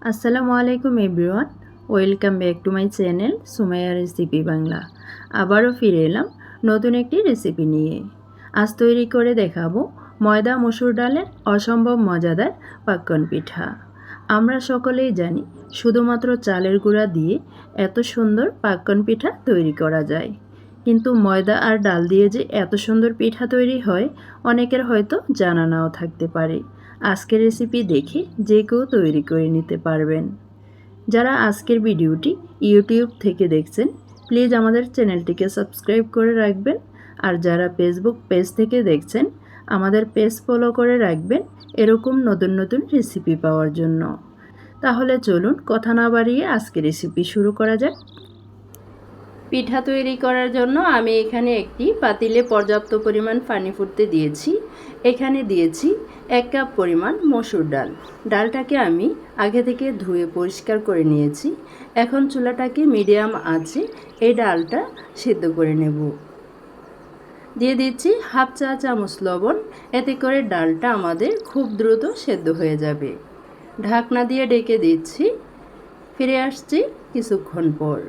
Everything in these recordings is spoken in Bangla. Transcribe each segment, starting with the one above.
আসসালামু আলাইকুম everyone, welcome back to my channel Sumaiya recipe Bangla. আবারও ফিরে এলাম নতুন একটি রেসিপি নিয়ে। আজ তৈরি করে দেখাবো ময়দা মসুর ডালের অসম্ভব মজাদার পাক্কন পিঠা। আমরা সকলেই জানি শুধুমাত্র চালের গুঁড়া দিয়ে এত সুন্দর পাক্কন পিঠা তৈরি করা যায়, কিন্তু ময়দা আর ডাল দিয়ে যে এত সুন্দর পিঠা তৈরি হয় অনেকের হয়তো জানা নাও থাকতে পারে। আজকের রেসিপি দেখে যে কেউ তৈরি করে নিতে পারবেন। যারা আজকের ভিডিওটি ইউটিউব থেকে দেখছেন, প্লিজ আমাদের চ্যানেলটিকে সাবস্ক্রাইব করে রাখবেন। আর যারা ফেসবুক পেজ থেকে দেখছেন, আমাদের পেজ ফলো করে রাখবেন এরকম নতুন নতুন রেসিপি পাওয়ার জন্য। তাহলে চলুন কথা না বাড়িয়ে আজকের রেসিপি শুরু করা যাক। পিঠা তৈরি করার জন্য আমি এখানে একটি পাতিলে পর্যাপ্ত পরিমাণ পানি ফুটতে দিয়েছি। এখানে দিয়েছি 1 কাপ পরিমাণ মসুর ডাল। ডালটাকে আমি আগে থেকে ধুয়ে পরিষ্কার করে নিয়েছি। এখন চুলাটাকে মিডিয়াম আঁচে এই ডালটা সিদ্ধ করে নেব। দিয়ে দিচ্ছি হাফ চা চামচ লবণ, এতে করে ডালটা আমাদের খুব দ্রুত সেদ্ধ হয়ে যাবে। ঢাকনা দিয়ে ডেকে দিচ্ছি। ফিরে আসছি কিছুক্ষণ পর।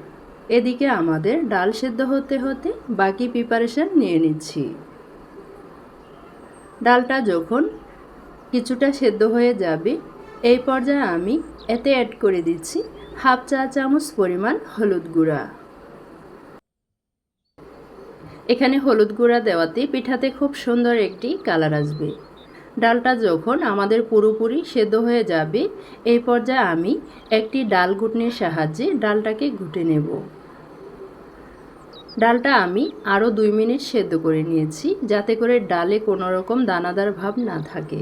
এদিকে আমাদের ডাল সেদ্ধ হতে হতে বাকি প্রিপারেশন নিয়ে নিচ্ছি। ডালটা যখন কিছুটা সেদ্ধ হয়ে যাবে, এই পর্যায়ে আমি এতে অ্যাড করে দিচ্ছি হাফ চা চামচ পরিমাণ হলুদ গুঁড়া। এখানে হলুদ গুঁড়া দেওয়াতে পিঠাতে খুব সুন্দর একটি কালার আসবে। ডালটা যখন আমাদের পুরোপুরি সেদ্ধ হয়ে যাবে, এই পর্যায়ে আমি একটি ডাল ঘুটনির সাহায্যে ডালটাকে ঘুটে নেব। ডালটা আমি আরও 2 মিনিট সেদ্ধ করে নিয়েছি, যাতে করে ডালে কোনো রকম দানাদার ভাব না থাকে।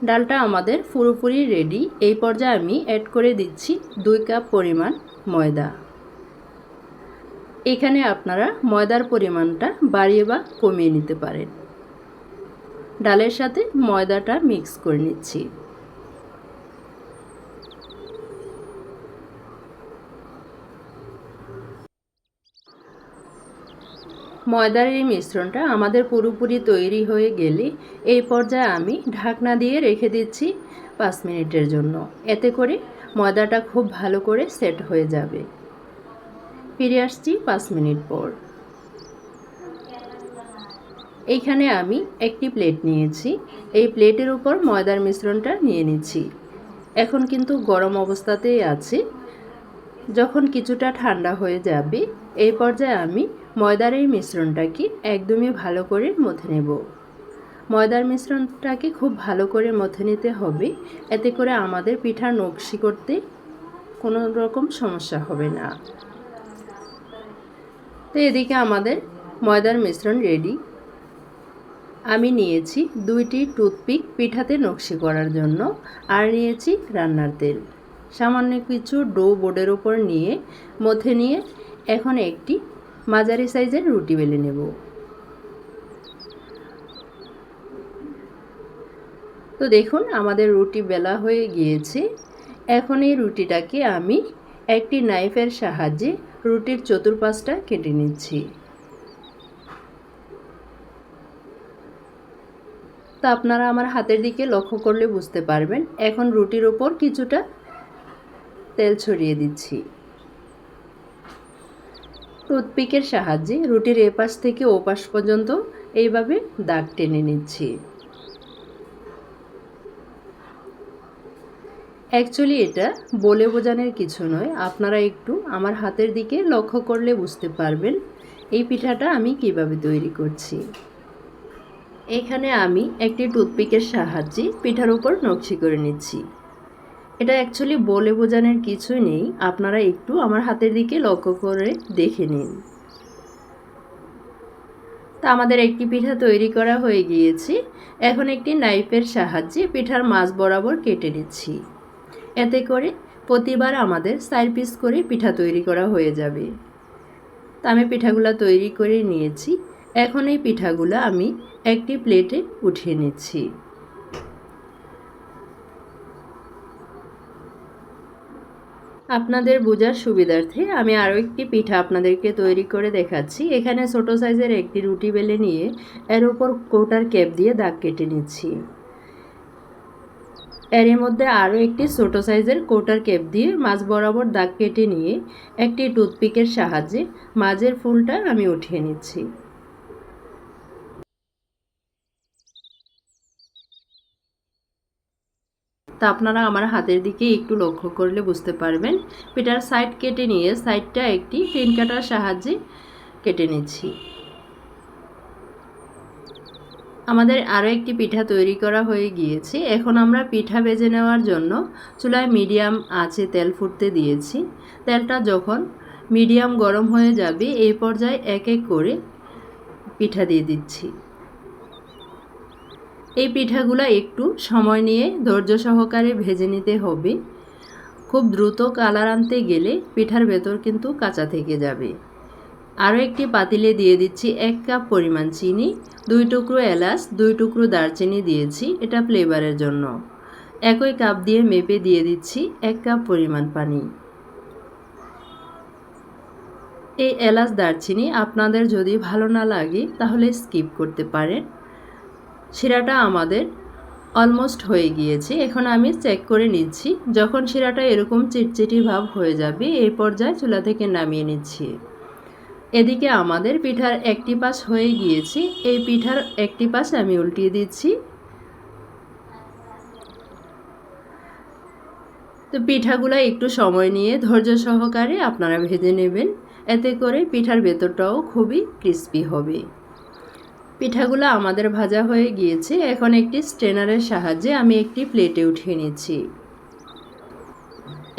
ডালটা আমাদের পুরোপুরি রেডি। এই পর্যায়ে আমি অ্যাড করে দিচ্ছি 2 কাপ পরিমাণ ময়দা। এখানে আপনারা ময়দার পরিমাণটা বাড়িয়ে বা কমিয়ে নিতে পারেন। ডালের সাথে ময়দাটা মিক্স করে নিচ্ছি। ময়দার এই মিশ্রণটা আমাদের পুরোপুরি তৈরি হয়ে গেলে এই পর্যায়ে আমি ঢাকনা দিয়ে রেখে দিচ্ছি 5 মিনিটের জন্য। এতে করে ময়দাটা খুব ভালো করে সেট হয়ে যাবে। ফিরে আসছি 5 মিনিট পর। এইখানে আমি একটি প্লেট নিয়েছি। এই প্লেটের উপর ময়দার মিশ্রণটা নিয়ে নিচ্ছি। এখন কিন্তু গরম অবস্থাতেই আছে। যখন কিছুটা ঠান্ডা হয়ে যাবে, এই পর্যায়ে আমি ময়দার এই মিশ্রণটাকে একদমই ভালো করে মথে নেব। ময়দার মিশ্রণটাকে খুব ভালো করে মথে নিতে হবে, এতে করে আমাদের পিঠা নকশি করতে কোনো রকম সমস্যা হবে না। তো এদিকে আমাদের ময়দার মিশ্রণ রেডি। আমি নিয়েছি 2টি টুথপিক পিঠাতে নকশি করার জন্য, আর নিয়েছি রান্নার তেল। সামান্য কিছু ডো বোর্ডের ওপর নিয়ে মথে নিয়ে এখন একটি মাঝারি সাইজের রুটি বেলে নেব। তো দেখুন আমাদের রুটি বেলা হয়ে গিয়েছে। এখন এই রুটিটাকে আমি একটি নাইফের সাহায্যে রুটির চতুর্পাশটা কেটে নিচ্ছি। তা আপনারা আমার হাতের দিকে লক্ষ্য করলে বুঝতে পারবেন। এখন রুটির ওপর কিছুটা তেল ছড়িয়ে দিচ্ছি। টুথপিকের সাহায্যে রুটির এপাশ থেকে ওপাশ পর্যন্ত এইভাবে দাগ টেনে নিচ্ছি। অ্যাকচুয়ালি এটা বলে বোঝানোর কিছু নয়, আপনারা একটু আমার হাতের দিকে লক্ষ্য করলে বুঝতে পারবেন এই পিঠাটা আমি কিভাবে তৈরি করছি। এখানে আমি একটি টুথপিকের সাহায্যে পিঠার উপর নকশি করে নিচ্ছি। এটা অ্যাকচুয়ালি বলে বোঝানোর কিছুই নেই, আপনারা একটু আমার হাতের দিকে লক্ষ্য করে দেখে নিন। তা আমাদের একটি পিঠা তৈরি করা হয়ে গিয়েছে। এখন একটি নাইফের সাহায্যে পিঠার মাঝ বরাবর কেটে নিচ্ছি। এতে করে প্রতিবার আমাদের 4 পিস করে পিঠা তৈরি করা হয়ে যাবে। তা আমি পিঠাগুলো তৈরি করে নিয়েছি। এখন এই পিঠাগুলো আমি একটি প্লেটে উঠিয়ে নিচ্ছি। আপনাদের বোঝার সুবিধার্থে আমি আরও একটি পিঠা আপনাদেরকে তৈরি করে দেখাচ্ছি। এখানে ছোট সাইজের একটি রুটি বেলে নিয়ে এর উপর কৌটার ক্যাপ দিয়ে দাগ কেটে নিচ্ছি। এর মধ্যে আরও একটি ছোট সাইজের কৌটার ক্যাপ দিয়ে মাঝ বরাবর দাগ কেটে নিয়ে একটি টুথপিকের সাহায্যে মাঝের ফুলটা আমি উঠিয়ে নিচ্ছি। তা আপনারা আমার হাতের দিকে একটু লক্ষ্য করলে বুঝতে পারবেন। পিঠার সাইড কেটে নিয়ে সাইডটা একটি পিন কাটার সাহায্যে কেটে নিচ্ছি। আমাদের আরও একটি পিঠা তৈরি করা হয়ে গিয়েছে। এখন আমরা পিঠা ভেজে নেওয়ার জন্য চুলায় মিডিয়াম আঁচে তেল ফুটতে দিয়েছি। তেলটা যখন মিডিয়াম গরম হয়ে যাবে এই পর্যায়ে এক এক করে পিঠা দিয়ে দিচ্ছি। এই পিঠাগুলো একটু সময় নিয়ে ধৈর্য সহকারে ভেজে নিতে হবে। খুব দ্রুত কালার আনতে গেলে পিঠার ভেতর কিন্তু কাঁচা থেকে যাবে। আরও একটি পাতিলে দিয়ে দিচ্ছি 1 কাপ পরিমাণ চিনি, 2 টুকরো এলাচ, 2 টুকরো দারচিনি দিয়েছি, এটা ফ্লেভারের জন্য। একই কাপ দিয়ে মেপে দিয়ে দিচ্ছি 1 কাপ পরিমাণ পানি। এই এলাচ দারচিনি আপনাদের যদি ভালো না লাগে তাহলে স্কিপ করতে পারেন। শিরাটা আমাদের অলমোস্ট হয়ে গিয়েছে। এখন আমি চেক করে নিচ্ছি। যখন শিরাটা এরকম চিটচিটি ভাব হয়ে যাবে এই পর্যায়ে চুলা থেকে নামিয়ে নিচ্ছি। এদিকে আমাদের পিঠার একটি পাশ হয়ে গিয়েছে। এই পিঠার একটি পাশ আমি উল্টিয়ে দিচ্ছি। তো পিঠাগুলো একটু সময় নিয়ে ধৈর্য সহকারে আপনারা ভেজে নেবেন, এতে করে পিঠার ভেতরটাও খুবই ক্রিস্পি হবে। পিঠাগুলো আমাদের ভাজা হয়ে গিয়েছে। এখন একটি স্ট্রেনারের সাহায্যে আমি একটি প্লেটে উঠিয়ে নিচ্ছি।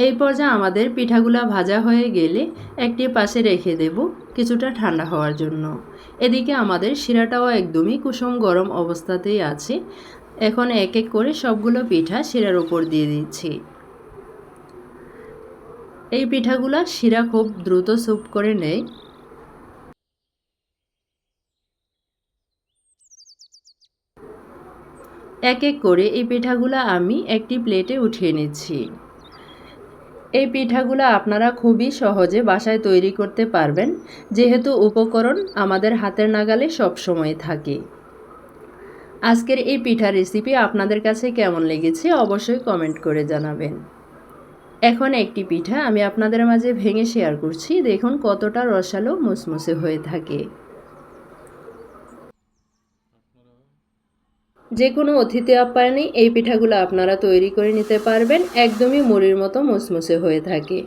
এই পর্যায়ে আমাদের পিঠাগুলো ভাজা হয়ে গেলে একটি পাশে রেখে দেব কিছুটা ঠান্ডা হওয়ার জন্য। এদিকে আমাদের শিরাটাও একদমই কুসুম গরম অবস্থাতেই আছে। এখন এক এক করে সবগুলো পিঠা শিরার উপর দিয়ে দিচ্ছি। এই পিঠাগুলো শিরা খুব দ্রুত স্যুপ করে নেয়। এক এক করে এই পিঠাগুলো আমি একটি প্লেটে উঠিয়ে নিচ্ছি। এই পিঠাগুলো আপনারা খুবই সহজে বাসায় তৈরি করতে পারবেন, যেহেতু উপকরণ আমাদের হাতের নাগালে সব সময় থাকে। আজকের এই পিঠা রেসিপি আপনাদের কাছে কেমন লেগেছে অবশ্যই কমেন্ট করে জানাবেন। এখন একটি পিঠা আমি আপনাদের মাঝে ভেঙে শেয়ার করছি। দেখুন কতটা রসালো মুসমুসে হয়ে থাকে। যে কোনো অতিথি আপ্যায়নে এই পিঠাগুলো আপনারা তৈরি করে নিতে পারবেন, একদমই মুড়ির মতো মুসমুসে হয়ে থাকে।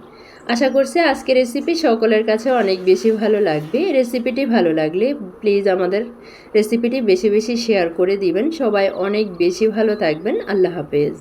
আশা করছি আজকের রেসিপি সকলের কাছে অনেক বেশি ভালো লাগবে। রেসিপিটি ভালো লাগলে প্লিজ আমাদের রেসিপিটি বেশি বেশি শেয়ার করে দিবেন। সবাই অনেক বেশি ভালো থাকবেন। আল্লাহ হাফেজ।